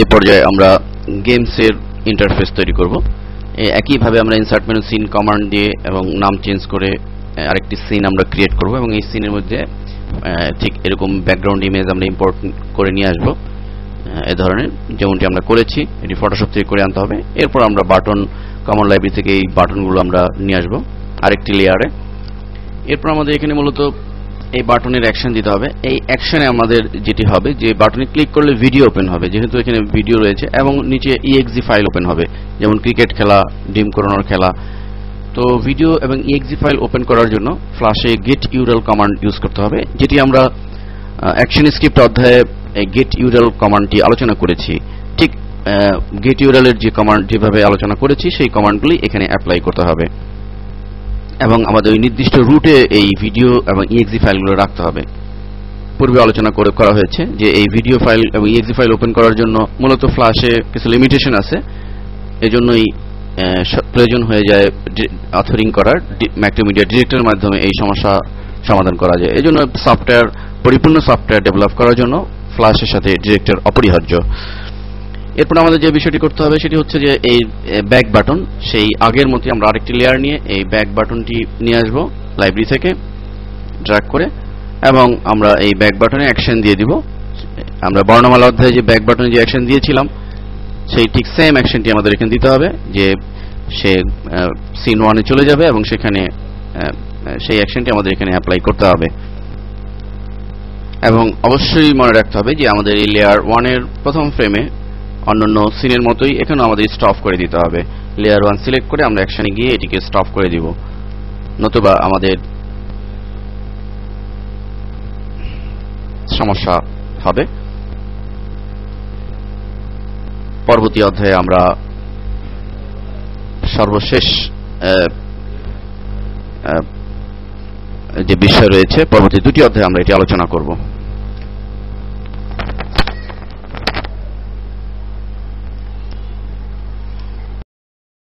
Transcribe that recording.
এই পর্যায়ে আমরা গেমসের ইন্টারফেস তৈরি করব। একইভাবে আমরা ইনসার্ট মেনু সিন কমান্ড দিয়ে এবং নাম চেঞ্জ করে আরেকটি সিন আমরা ক্রিয়েট করব এবং এই সিনের মধ্যে ঠিক এরকম ব্যাকগ্রাউন্ড ইমেজ আমরা ইম্পোর্ট করে নিয়ে আসব এই ধরনের, যেমনটি আমরা করেছি। এটি ফটোশপ থেকে করে আনতে হবে। এরপর আমরা বাটন কমন লাইব্রেরি থেকে এই বাটনগুলো আমরা নিয়ে আসব আরেকটি লেয়ারে। এরপর আমাদের এখানে মূলত এই বাটনের অ্যাকশন দিতে হবে। এই অ্যাকশনে আমাদের যেটি হবে যে বাটনে ক্লিক করলে ভিডিও ওপেন হবে, যেহেতু এখানে ভিডিও রয়েছে, এবং নিচে exe ফাইল ওপেন হবে, যেমন ক্রিকেট খেলা, ডিম করানোর খেলা। তো ভিডিও এবং exe ফাইল ওপেন করার জন্য ফ্ল্যাশে গেট ইউআরএল কমান্ড ইউজ করতে হবে, যেটি আমরা অ্যাকশন স্ক্রিপ্ট অধ্যায়ে গেট ইউআরএল কমান্ডটি আলোচনা করেছি। ঠিক গেট ইউআরএল এর যে কমান্ড যেভাবে আলোচনা করেছি সেই কমান্ডগুলি এখানে অ্যাপ্লাই করতে হবে এবং আমাদের ওই নির্দিষ্ট রুটে এই ভিডিও এবং exe ফাইলগুলো রাখতে হবে। পূর্বে আলোচনা করা হয়েছে যে এই ভিডিও ফাইল এবং exe ফাইল ওপেন করার জন্য মূলত ফ্ল্যাশে কিছু লিমিটেশন আছে, এজন্যই প্রয়োজন হয়ে যায় অথরিং করার। ম্যাক্রোমিডিয়া ডিরেক্টরের মাধ্যমে এই সমস্যা সমাধান করা যায়। এজন্য সফটওয়্যার, পরিপূর্ণ সফটওয়্যার ডেভেলপ করার জন্য ফ্ল্যাশের সাথে ডিরেক্টর অপরিহার্য। এরপর আমাদের যে বিষয়টি করতে হবে সেটি হচ্ছে যে এই ব্যাক বাটন, সেই আগের মতোই আমরা আরেকটি লেয়ার নিয়ে এই ব্যাক বাটনটি নিয়ে আসব লাইব্রেরি থেকে ড্র্যাগ করে, এবং আমরা এই ব্যাক বাটনে অ্যাকশন দিয়ে দিব। আমরা বর্ণমালা অধ্যায়ে যে ব্যাক বাটনে যে অ্যাকশন দিয়েছিলাম সেই ঠিক সেম অ্যাকশনটি আমাদের এখানে দিতে হবে, যে সে সিন 1 এ চলে যাবে এবং সেখানে সেই অ্যাকশনটি আমাদের এখানে অ্যাপ্লাই করতে হবে। এবং অবশ্যই মনে রাখতে হবে যে আমাদের এই লেয়ার 1 এর প্রথম ফ্রেমে অন্যান্য সিনের মতোই এখানেও আমাদের স্টপ করে দিতে হবে। লেয়ার 1 সিলেক্ট করে আমরা অ্যাকশনে গিয়ে এটিকে স্টপ করে দিব, নতুবা আমাদের সমস্যা হবে। পরবর্তী অধ্যায়ে আমরা সর্বশেষ যে বিষয় রয়েছে, পরবর্তী দুটি অধ্যায়ে আমরা এটি আলোচনা করব।